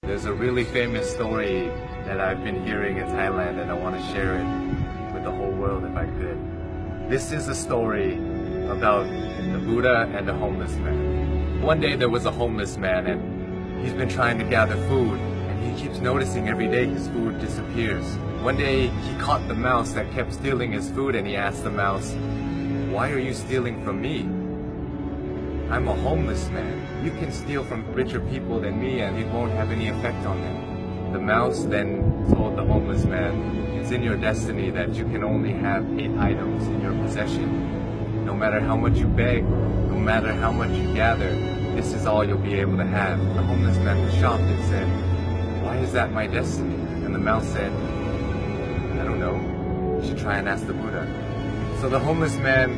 There's a really famous story that I've been hearing in Thailand, and I want to share it with the whole world if I could. This is a story about the Buddha and a homeless man. One day there was a homeless man, and he's been trying to gather food, and he keeps noticing every day his food disappears. One day he caught the mouse that kept stealing his food, and he asked the mouse, "Why are you stealing from me? I'm a homeless man. You can steal from richer people than me and it won't have any effect on them." The mouse then told the homeless man, "It's in your destiny that you can only have 8 items in your possession. No matter how much you beg, no matter how much you gather, this is all you'll be able to have." The homeless man was shocked and said, "Why is that my destiny?" And the mouse said, "I don't know. You should try and ask the Buddha." So the homeless man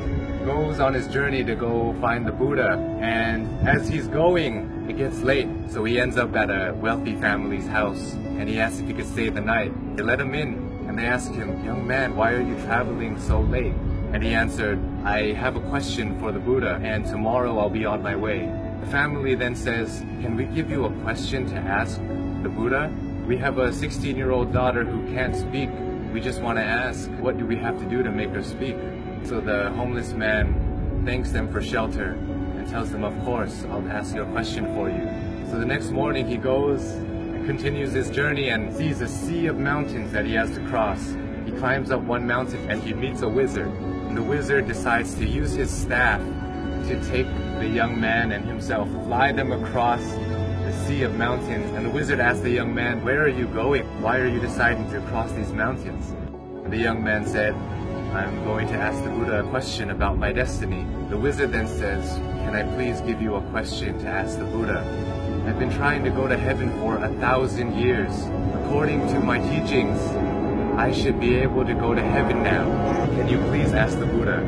goes on his journey to go find the Buddha, and as he's going, it gets late, so he ends up at a wealthy family's house, and he asks if he could stay the night. They let him in, and they ask him, "Young man, why are you traveling so late?" And he answered, "I have a question for the Buddha, and tomorrow I'll be on my way." The family then says, "Can we give you a question to ask the Buddha? We have a 16-year-old daughter who can't speak. We just want to ask, what do we have to do to make her speak?" So the homeless man thanks them for shelter and tells them, "Of course, I'll ask you a question for you." So the next morning he goes and continues his journey and sees a sea of mountains that he has to cross. He climbs up one mountain and he meets a wizard. And the wizard decides to use his staff to take the young man and himself, fly them across the sea of mountains. And the wizard asks the young man, "Where are you going? Why are you deciding to cross these mountains?" And the young man said, "I'm going to ask the Buddha a question about my destiny." The wizard then says, "Can I please give you a question to ask the Buddha? I've been trying to go to heaven for 1,000 years. According to my teachings, I should be able to go to heaven now. Can you please ask the Buddha,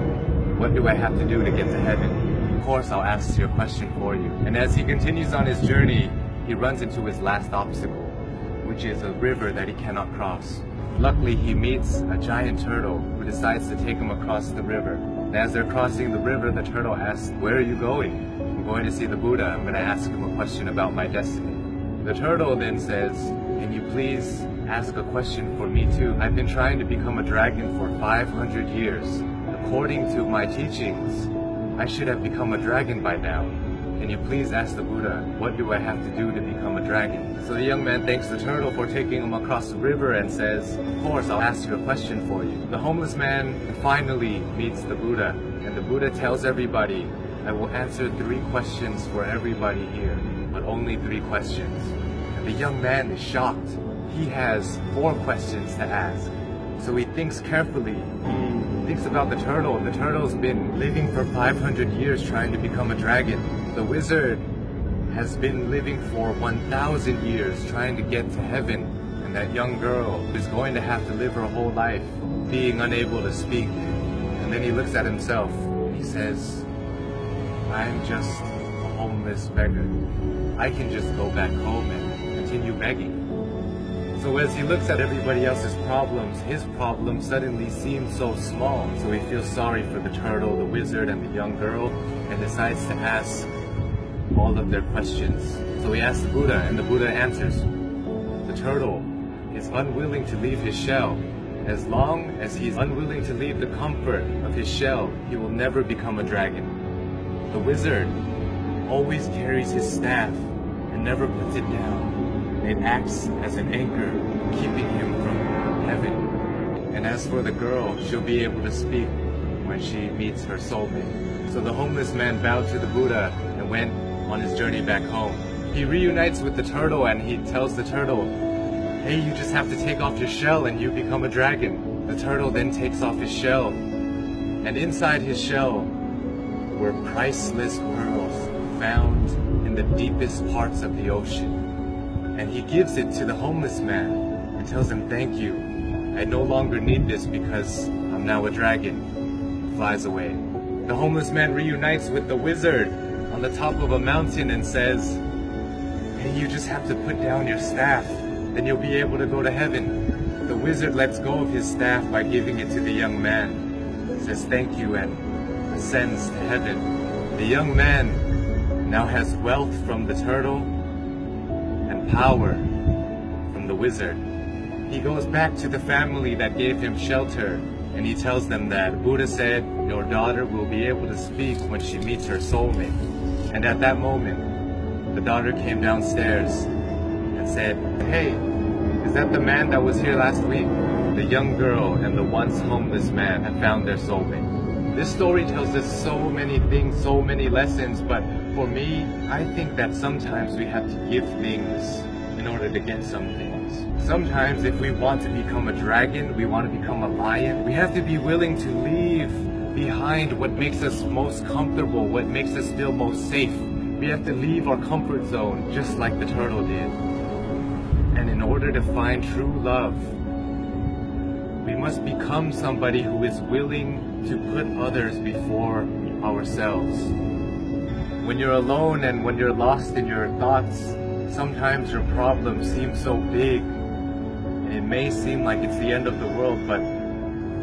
what do I have to do to get to heaven?" "Of course, I'll ask your question for you." And as he continues on his journey, he runs into his last obstacle, which is a river that he cannot cross. Luckily, he meets a giant turtle who decides to take him across the river. And as they're crossing the river, the turtle asks, "Where are you going?" "I'm going to see the Buddha. I'm going to ask him a question about my destiny." The turtle then says, "Can you please ask a question for me too? I've been trying to become a dragon for 500 years. According to my teachings, I should have become a dragon by now. Can you please ask the Buddha, what do I have to do to become a dragon?" So the young man thanks the turtle for taking him across the river and says, "Of course, I'll ask you a question for you." The homeless man finally meets the Buddha, and the Buddha tells everybody, "I will answer 3 questions for everybody here, but only 3 questions." And the young man is shocked. He has 4 questions to ask. So he thinks carefully. He thinks about the turtle. The turtle's been living for 500 years trying to become a dragon. The wizard has been living for 1,000 years trying to get to heaven. And that young girl is going to have to live her whole life being unable to speak. And then he looks at himself and he says, "I'm just a homeless beggar. I can just go back home and continue begging." So as he looks at everybody else's problems, his problem suddenly seems so small. So he feels sorry for the turtle, the wizard, and the young girl, and decides to ask all of their questions. So he asks the Buddha, and the Buddha answers. The turtle is unwilling to leave his shell. As long as he's unwilling to leave the comfort of his shell, he will never become a dragon. The wizard always carries his staff and never puts it down. It acts as an anchor, keeping him from heaven. And as for the girl, she'll be able to speak when she meets her soulmate. So the homeless man bowed to the Buddha and went on his journey back home. He reunites with the turtle and he tells the turtle, "Hey, you just have to take off your shell and you become a dragon." The turtle then takes off his shell, and inside his shell were priceless pearls found in the deepest parts of the ocean. And he gives it to the homeless man and tells him, "Thank you. I no longer need this because I'm now a dragon." Flies away. The homeless man reunites with the wizard on the top of a mountain and says, "Hey, you just have to put down your staff, then you'll be able to go to heaven." The wizard lets go of his staff by giving it to the young man, says thank you, and ascends to heaven. The young man now has wealth from the turtle and power from the wizard. He goes back to the family that gave him shelter, and he tells them that Buddha said your daughter will be able to speak when she meets her soulmate. And at that moment, the daughter came downstairs and said, "Hey, is that the man that was here last week?" The young girl and the once homeless man have found their soulmate. This story tells us so many things, so many lessons, but for me, I think that sometimes we have to give things in order to get some things. Sometimes if we want to become a dragon, we want to become a lion, we have to be willing to leave behind what makes us most comfortable, what makes us feel most safe. We have to leave our comfort zone just like the turtle did. And in order to find true love, we must become somebody who is willing to put others before ourselves. When you're alone and when you're lost in your thoughts, sometimes your problems seem so big. And it may seem like it's the end of the world, but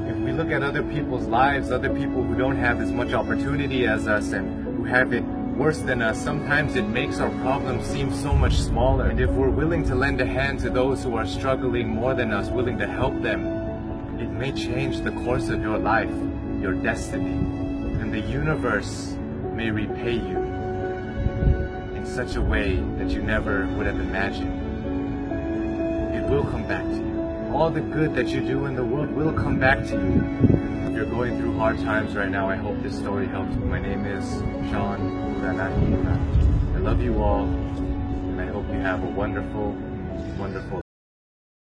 if we look at other people's lives, other people who don't have as much opportunity as us and who have it worse than us, sometimes it makes our problems seem so much smaller. And if we're willing to lend a hand to those who are struggling more than us, willing to help them, it may change the course of your life, your destiny, and the universe may repay you in such a way that you never would have imagined. It will come back to you. All the good that you do in the world will come back to you. If you're going through hard times right now, I hope this story helps you. My name is Sean. I love you all, and I hope you have a wonderful, wonderful